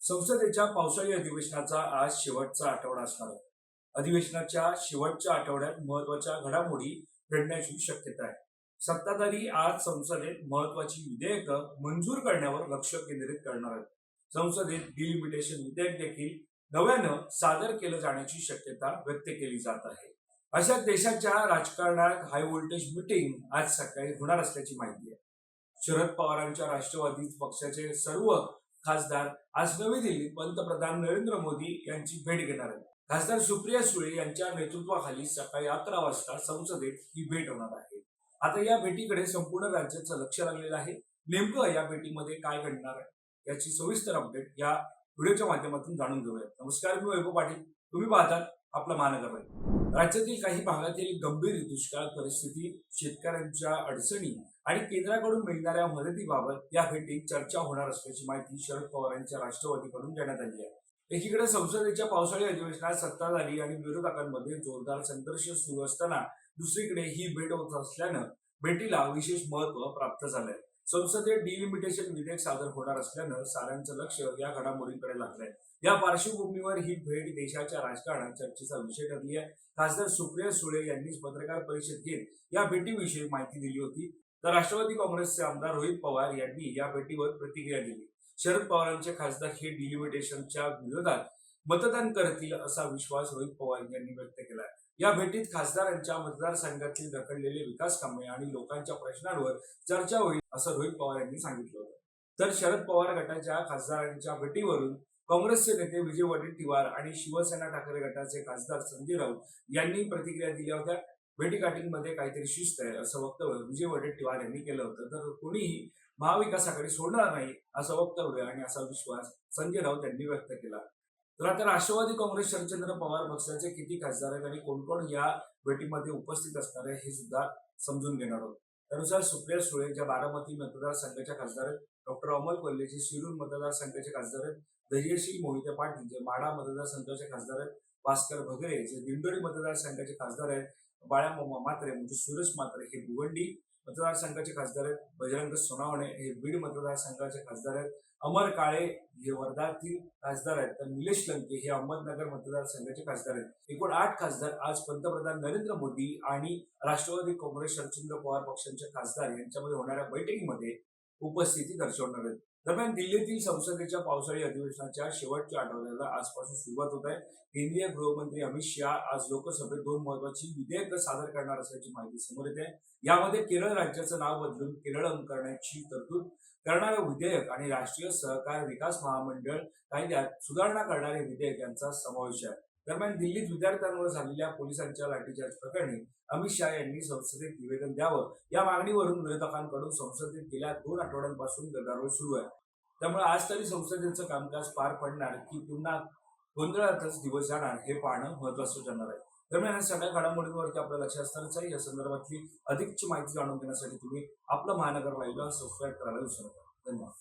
संसदेच्या पावसाळी अधिवेशनाचा आज शेवटचा आठवडा असणार आहे. अधिवेशनाच्या शेवटच्या आठवड्यात महत्वाच्या घडामोडी घडण्याची शक्यता आहे. सत्ताधारी आज संसदेत महत्वाची विधेयकं मंजूर करण्यावर लक्ष केंद्रित करणार आहेत. संसदेत डिलिमिटेशन विधेयक देखील नव्यानं सादर केलं जाण्याची शक्यता व्यक्त केली जात आहे. अशा देशाच्या राजकारणात हाय व्होल्टेज मीटिंग आज सकाळी होणार असल्याची माहिती आहे. शरद पवारांच्या राष्ट्रवादी पक्षाचे सर्व खासदार आज नवी दिल्लीत पंतप्रधान नरेंद्र मोदी यांची भेट घेणार आहेत. खासदार सुप्रिया सुळे यांच्या नेतृत्वाखाली सकाळी 11 वाजता संसदेत ही भेट होणार आहे. आता या भेटीकडे संपूर्ण राज्याचं लक्ष लागलेलं आहे. नेमकं या भेटीमध्ये काय घडणार आहे याची सविस्तर अपडेट या व्हिडिओच्या माध्यमातून जाणून घेऊयात. नमस्कार, मी वैभव पाटील. तुम्ही पाहतात आपला महानगर लाईव्ह. राज्यातील काही भागातील गंभीर दुष्काळ परिस्थिती, शेतकऱ्यांच्या अडचणी आणि केंद्राकडून मिळणाऱ्या मदतीबाबत या भेटीत चर्चा होणार असल्याची माहिती शरद पवार यांच्या राष्ट्रवादीकडून देण्यात आली आहे. एकीकडे संसदेच्या पावसाळी अधिवेशनात सत्ताधारी आणि विरोधकांमध्ये जोरदार संघर्ष सुरू असताना दुसरीकडे ही भेट होत असल्यानं भेटीला विशेष महत्व प्राप्त झालंय. संसदेत डिलिमिटेशन विधेयक सादर होणार असल्यानं साऱ्यांचं लक्ष या घडामोडींकडे लागलंय. या पार्श्वभूमीवर ही भेट देशाच्या राजकारणात चर्चेचा विषय ठरली आहे. खासदार सुप्रिया सुळे यांनी पत्रकार परिषद घेत या भेटीविषयी माहिती दिली होती. तर राष्ट्रवादी काँग्रेसचे आमदार रोहित पवार यांनी या भेटीवर प्रतिक्रिया दिली. शरद पवारांचे खासदार हे डिलिमिटेशनच्या विरोधात मतदान करतील असा विश्वास रोहित पवार यांनी व्यक्त केला आहे. या भेटीत खासदारांच्या मतदारसंघातील रखडलेले विकास कामे आणि लोकांच्या प्रश्नांवर चर्चा होईल असं रोहित पवार यांनी सांगितलं होतं. तर शरद पवार गटाच्या खासदारांच्या भेटीवरून काँग्रेसचे नेते विजय वडेट्टीवार आणि शिवसेना ठाकरे गटाचे खासदार संजय राऊत यांनी प्रतिक्रिया दिल्या होत्या. भेटीगाठींमध्ये काहीतरी शिस्त आहे असं वक्तव्य विजय वडेट्टीवार यांनी केलं होतं. तर कोणीही महाविकास आघाडी सोडणार नाही असं वक्तव्य आणि असा विश्वास संजय राऊत यांनी व्यक्त केला. तर आता राष्ट्रवादी काँग्रेस शरदचंद्र पवार पक्षाचे किती खासदार आहेत आणि कोण कोण या भेटीमध्ये उपस्थित असणार आहे हे सुद्धा समजून घेणार आहोत. त्यानुसार सुप्रिया सुळे ज्या बारामती मतदारसंघाच्या खासदार आहेत, डॉक्टर अमोल कोल्हे जे शिरूर मतदारसंघाचे खासदार आहेत, धैर्यशील मोहिते पाटील जे माढा मतदारसंघाचे खासदार आहेत, भास्कर भगरे जे दिंडोरी मतदारसंघाचे खासदार आहेत, बाळा मात्रे म्हणजे सुरेश मात्रे हे भिवंडी मतदारसंघाचे खासदार आहेत, बजरंग सोनावणे हे बीड मतदारसंघाचे खासदार आहेत, अमर काळे हे वर्धातील खासदार आहेत, तर निलेश लंके हे अहमदनगर मतदारसंघाचे खासदार आहेत. एकूण 8 खासदार आज पंतप्रधान नरेंद्र मोदी आणि राष्ट्रवादी काँग्रेस शरदचंद्र पवार पक्षांचे खासदार यांच्यामध्ये होणाऱ्या बैठकीमध्ये उपस्थिती दर्शवणार आहेत. दरम्यान दिल्लीतील संसदेच्या पावसाळी अधिवेशनाच्या शेवटच्या आठवड्याला आजपासून सुरुवात होत आहे. केंद्रीय गृहमंत्री अमित शाह आज लोकसभेत 2 महत्वाची विधेयकं सादर करणार असल्याची माहिती समोर येते. यामध्ये केरळ राज्याचं नाव बदलून केरळम करण्याची तरतूद करणारं विधेयक आणि राष्ट्रीय सहकार विकास महामंडळ कायद्यात सुधारणा करणारे विधेयक यांचा समावेश आहे. दरम्यान दिल्लीत विद्यार्थ्यांवर झालेल्या पोलिसांच्या लाठीचार्ज प्रकरणी अमित शाह यांनी संसदेत निवेदन द्यावं या मागणीवरून विरोधकांकडून संसदेत गेल्या 2 आठवड्यांपासून गदारोळ सुरू आहे. त्यामुळे आज तरी संसदेचं कामकाज पार पडणार की पुन्हा गोंधळातच दिवस जाणार हे पाहणं महत्वाचं ठरणार आहे. दरम्यान या सगळ्या घडामोडींवरती आपलं लक्ष असणारच आहे. या संदर्भातली अधिकची माहिती जाणून घेण्यासाठी तुम्ही आपलं महानगर लाईव्हला सबस्क्राईब करायला विसरू नका. धन्यवाद.